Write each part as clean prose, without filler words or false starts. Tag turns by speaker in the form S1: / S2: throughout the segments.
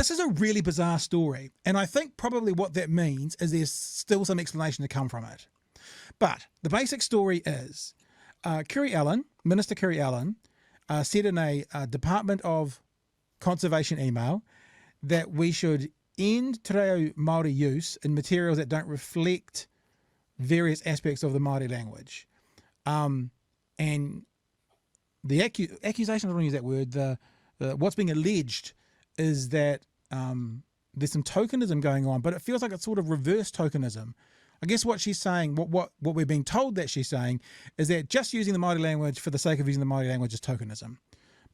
S1: this is a really bizarre story, and I think probably what that means is there's still some explanation to come from it. But the basic story is Minister Kiri Allan said in a Department of Conservation email that we should end Te Reo Māori use in materials that don't reflect various aspects of the Māori language. And the accusation, I don't want to use that word, what's being alleged is that there's some tokenism going on, but it feels like it's sort of reverse tokenism. I guess what she's saying, what we're being told that she's saying, is that just using the Māori language for the sake of using the Māori language is tokenism.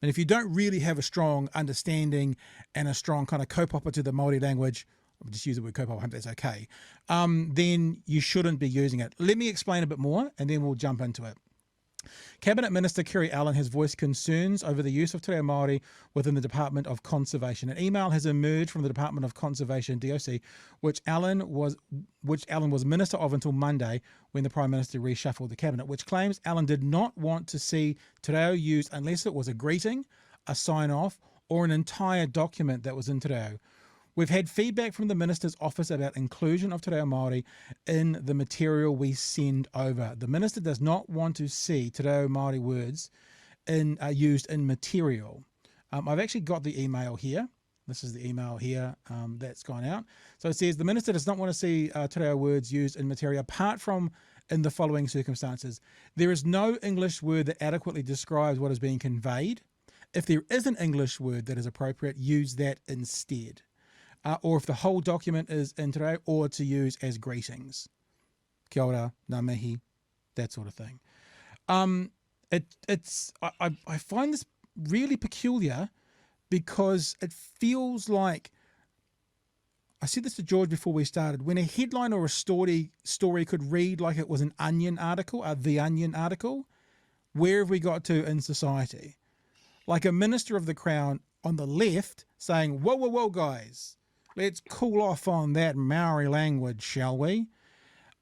S1: And if you don't really have a strong understanding and a strong kind of kaupapa to the Māori language, I'll just use the word kaupapa, I hope that's okay, then you shouldn't be using it. Let me explain a bit more and then we'll jump into it. Cabinet Minister Kiri Allan has voiced concerns over the use of Te Reo Māori within the Department of Conservation. An email has emerged from the Department of Conservation, DoC, which Allan was Minister of until Monday when the Prime Minister reshuffled the Cabinet, which claims Allan did not want to see Te Reo used unless it was a greeting, a sign-off, or an entire document that was in Te Reo. We've had feedback from the Minister's office about inclusion of Te Reo Māori in the material we send over. The Minister does not want to see Te Reo Māori words used in material. I've actually got the email here. This is the email here that's gone out. So it says, the Minister does not want to see Te Reo words used in material apart from in the following circumstances. There is no English word that adequately describes what is being conveyed. If there is an English word that is appropriate, use that instead. Or if the whole document is in Te Reo, or to use as greetings. Kia ora, ngā mihi, that sort of thing. I find this really peculiar because it feels like, I said this to George before we started, when a headline or a story could read like it was an Onion article, The Onion article, where have we got to in society? Like a Minister of the Crown on the left saying, whoa, whoa, whoa, guys. Let's cool off on that Maori language, shall we?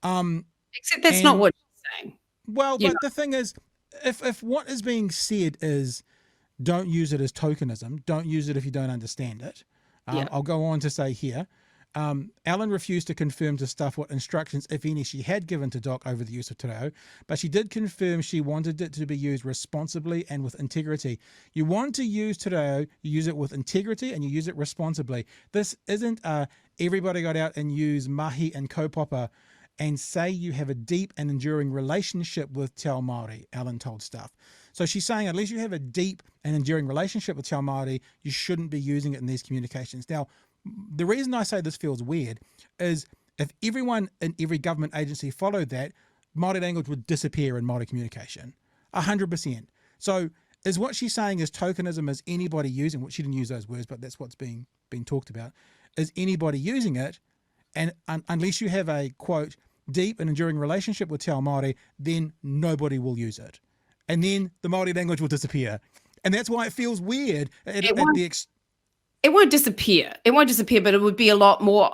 S2: Except that's not what you're saying.
S1: Well, but the thing is, if what is being said is don't use it as tokenism, don't use it if you don't understand it. I'll go on to say here, Allan refused to confirm to Stuff what instructions, if any, she had given to DoC over the use of Te Reo, but she did confirm she wanted it to be used responsibly and with integrity. You want to use Te Reo, you use it with integrity and you use it responsibly. This isn't everybody got out and use mahi and kaupapa and say you have a deep and enduring relationship with Te Ao Māori, Allan told Stuff. So she's saying unless you have a deep and enduring relationship with Te Ao Māori, you shouldn't be using it in these communications. Now, the reason I say this feels weird is if everyone in every government agency followed that, Māori language would disappear in Māori communication, 100%. So is what she's saying is tokenism is anybody using, which she didn't use those words, but that's what's being talked about, is anybody using it, and unless you have a, quote, deep and enduring relationship with Te Ao Māori, then nobody will use it. And then the Māori language will disappear. And that's why it feels weird
S2: It won't disappear. It won't disappear, but it would be a lot more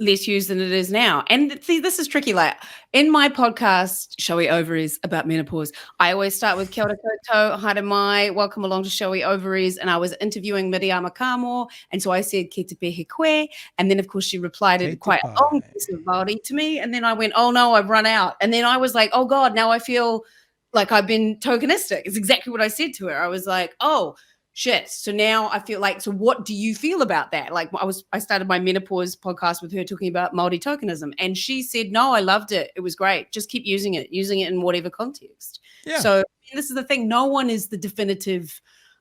S2: less used than it is now. And see, this is tricky. Like in my podcast, Showy Ovaries, about menopause, I always start with Kia ora koutou, haere mai, welcome along to Showy Ovaries. And I was interviewing Miriama Kamo. And so I said, ki te pehe koe. And then, of course, she replied in quite a long piece of Māori to me. And then I went, oh, no, I've run out. And then I was like, oh, God, now I feel like I've been tokenistic. It's exactly what I said to her. I was like, oh, shit. So now I feel like, so what do you feel about that? Like I started my menopause podcast with her talking about Māori tokenism, and she said, no, I loved it. It was great. Just keep using it in whatever context. Yeah. So this is the thing. No one is the definitive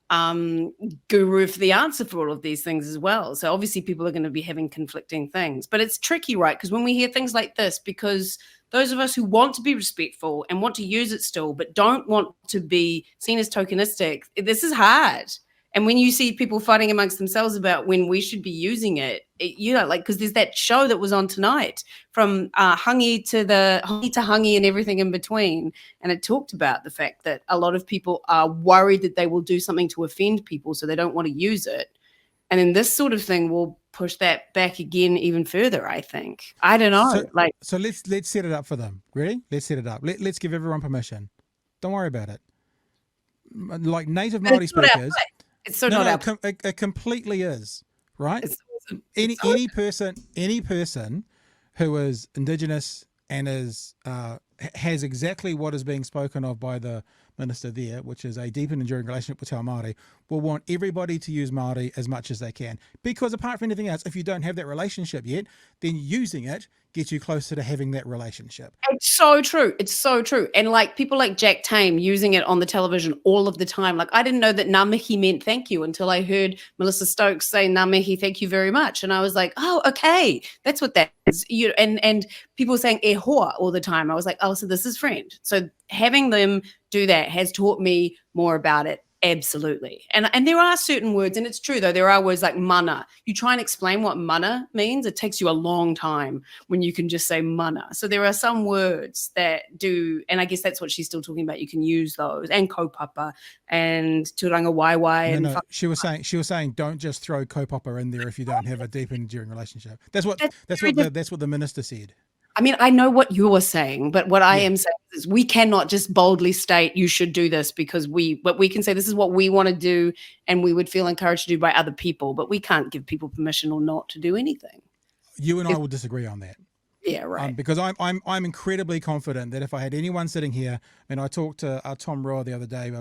S2: guru for the answer for all of these things as well. So obviously people are going to be having conflicting things, but it's tricky, right? Because when we hear things like this, because those of us who want to be respectful and want to use it still, but don't want to be seen as tokenistic, this is hard. And when you see people fighting amongst themselves about when we should be using it, like, because there's that show that was on tonight from hangi to hangi and everything in between. And it talked about the fact that a lot of people are worried that they will do something to offend people, so they don't want to use it. And then this sort of thing will push that back again even further, I think. I don't know.
S1: So let's set it up for them. Ready? Let's set it up. Let's give everyone permission. Don't worry about it. Like native Māori speakers.
S2: It's so not
S1: it completely is. right?
S2: It's awesome.
S1: Any person who is Indigenous and is has exactly what is being spoken of by the minister there, which is a deep and enduring relationship with Te Reo Māori, will want everybody to use Māori as much as they can. Because apart from anything else, if you don't have that relationship yet, then using it gets you closer to having that relationship.
S2: It's so true. It's so true. And like people like Jack Tame using it on the television all of the time. Like I didn't know that ngā mihi meant thank you until I heard Melissa Stokes say ngā mihi, thank you very much. And I was like, oh, okay, that's what that is. And people saying e hoa all the time. I was like, oh, so this is friend. So having them do that has taught me more about it. Absolutely. And there are certain words, and it's true though, there are words like mana. You try and explain what mana means, it takes you a long time when you can just say mana. So there are some words that do, and I guess that's what she's still talking about. You can use those, and kaupapa and turanga waiwai. And
S1: no, she was saying don't just throw kaupapa in there if you don't have a deep and enduring relationship. That's what the minister said.
S2: I mean, I know what you're saying, but what I am saying is we cannot just boldly state you should do this because we can say this is what we want to do and we would feel encouraged to do by other people, but we can't give people permission or not to do anything.
S1: You and I will disagree on that.
S2: Yeah, right.
S1: Because I'm incredibly confident that if I had anyone sitting here, and I talked to Tom Roa the other day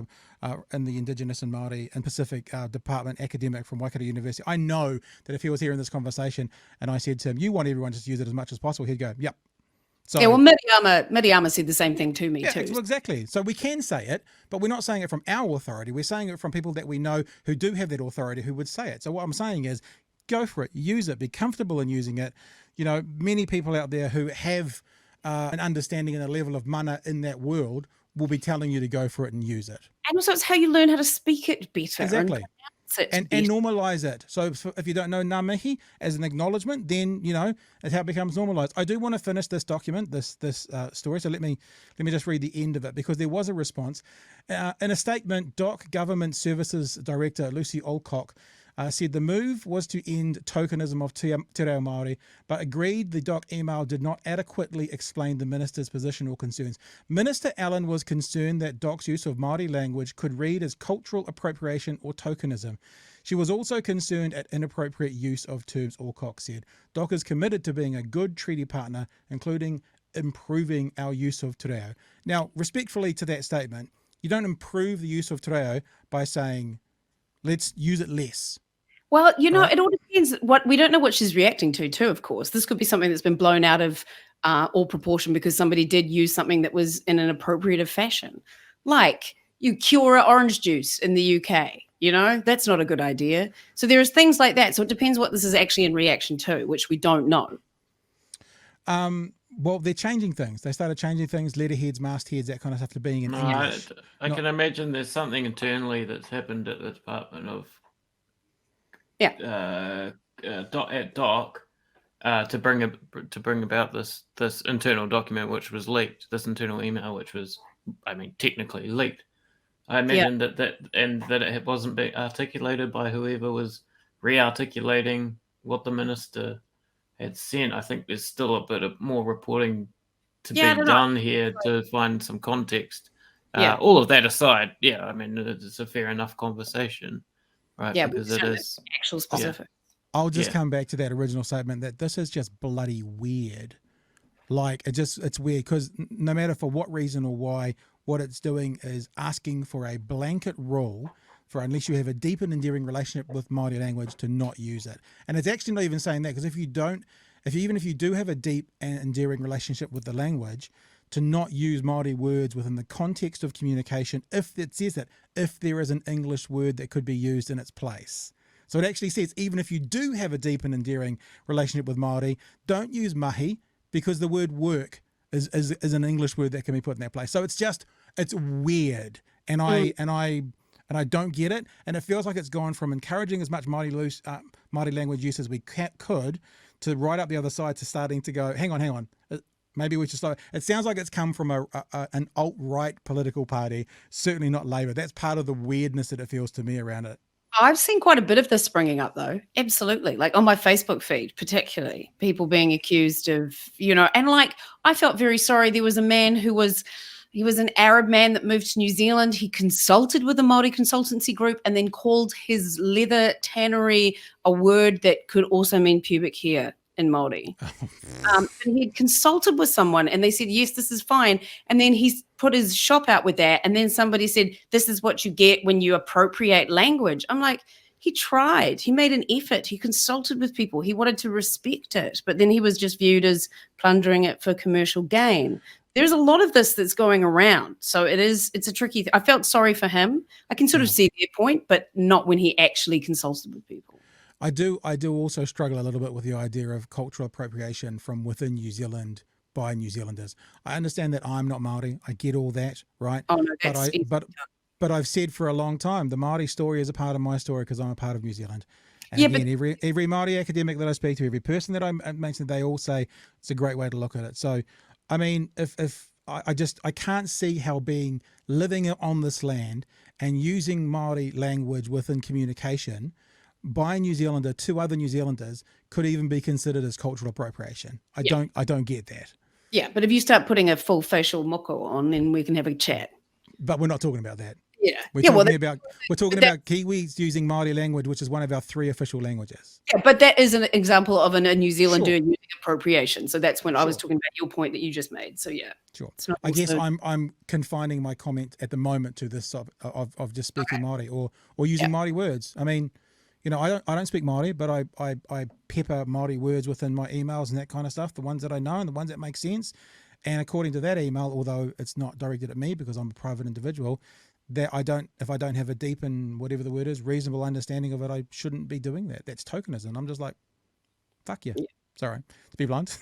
S1: in the Indigenous and Māori and Pacific Department academic from Waikato University, I know that if he was here in this conversation and I said to him, you want everyone to use it as much as possible, he'd go, yep. So,
S2: yeah, well, Miriama said the same thing to me too.
S1: Exactly. So we can say it, but we're not saying it from our authority. We're saying it from people that we know who do have that authority who would say it. So what I'm saying is go for it, use it, be comfortable in using it. You know, many people out there who have an understanding and a level of mana in that world will be telling you to go for it and use it.
S2: And also it's how you learn how to speak it better.
S1: Exactly. And normalize it. So if you don't know ngā mihi as an acknowledgement, then, you know, it's how it becomes normalized. I do want to finish this document, this story. So let me just read the end of it because there was a response. In a statement, DoC Government Services Director Lucy Alcock said the move was to end tokenism of Te Reo Māori, but agreed the DoC email did not adequately explain the minister's position or concerns. Minister Allan was concerned that DoC's use of Māori language could read as cultural appropriation or tokenism. She was also concerned at inappropriate use of terms, Alcock said. DoC is committed to being a good treaty partner, including improving our use of Te Reo. Now, respectfully to that statement, you don't improve the use of Te Reo by saying, let's use it less.
S2: Well, you know, it all depends. We don't know what she's reacting to, too, of course. This could be something that's been blown out of all proportion because somebody did use something that was in an appropriative fashion. Like you cure orange juice in the UK, you know, that's not a good idea. So there's things like that. So it depends what this is actually in reaction to, which we don't know.
S1: Well, they're changing things. They started changing things, letterheads, mastheads, that kind of stuff to being in English.
S3: I can imagine there's something internally that's happened at the Department of at DoC to bring about this internal document which was leaked, this internal email which was, I mean, technically leaked. I imagine that it wasn't being articulated by whoever was re-articulating what the minister had sent. I think there's still a bit of more reporting to be done here to find some context. All of that aside, I mean, it's a fair enough conversation. Right,
S2: yeah,
S3: because it is
S2: actual specific.
S1: I'll just come back to that original statement that this is just bloody weird. Like it's weird because no matter for what reason or why, what it's doing is asking for a blanket rule for unless you have a deep and endearing relationship with Māori language to not use it. And it's actually not even saying that because if you do have a deep and endearing relationship with the language, to not use Māori words within the context of communication if it says that, if there is an English word that could be used in its place. So it actually says even if you do have a deep and endearing relationship with Māori, don't use mahi because the word work is an English word that can be put in that place. So it's weird. And I don't get it. And it feels like it's gone from encouraging as much Māori language use as we could to right up the other side to starting to go, hang on. Maybe we should slow. It sounds like it's come from an alt-right political party, certainly not Labour. That's part of the weirdness that it feels to me around it.
S2: I've seen quite a bit of this springing up, though. Absolutely. Like on my Facebook feed, particularly, people being accused of, you know, and like I felt very sorry. There was a man who was, He was an Arab man that moved to New Zealand. He consulted with a Maori consultancy group and then called his leather tannery a word that could also mean pubic hair in Maori. And he had consulted with someone and they said, yes, this is fine. And then he put his shop out with that. And then somebody said, this is what you get when you appropriate language. I'm like, he tried. He made an effort. He consulted with people. He wanted to respect it. But then he was just viewed as plundering it for commercial gain. There's a lot of this that's going around. So it's a tricky thing. I felt sorry for him. I can sort of see their point, but not when he actually consulted with people.
S1: I do also struggle a little bit with the idea of cultural appropriation from within New Zealand by New Zealanders. I understand that I'm not Māori. I get all that, right?
S2: Oh, no, that's
S1: but I've said for a long time, the Māori story is a part of my story because I'm a part of New Zealand. And
S2: Yeah,
S1: again, every Māori academic that I speak to, every person that I mention, they all say it's a great way to look at it. So, I mean, if I can't see how living on this land and using Māori language within communication by a New Zealander to other New Zealanders could even be considered as cultural appropriation. I don't get that.
S2: Yeah, but if you start putting a full facial moko on, then we can have a chat.
S1: But we're not talking about that.
S2: Yeah.
S1: We're talking about Kiwis using Māori language, which is one of our 3 official languages.
S2: Yeah, but that is an example of a New Zealander using appropriation. So that's when I was talking about your point that you just made. So yeah.
S1: Sure. I guess I'm confining my comment at the moment to this of just speaking Māori or using Māori words. I mean, you know, I don't speak Māori, but I pepper Māori words within my emails and that kind of stuff, the ones that I know and the ones that make sense. And according to that email, although it's not directed at me because I'm a private individual, that if I don't have a deep and whatever the word is, reasonable understanding of it, I shouldn't be doing that. That's tokenism. I'm just like, fuck you. Sorry, to be blunt.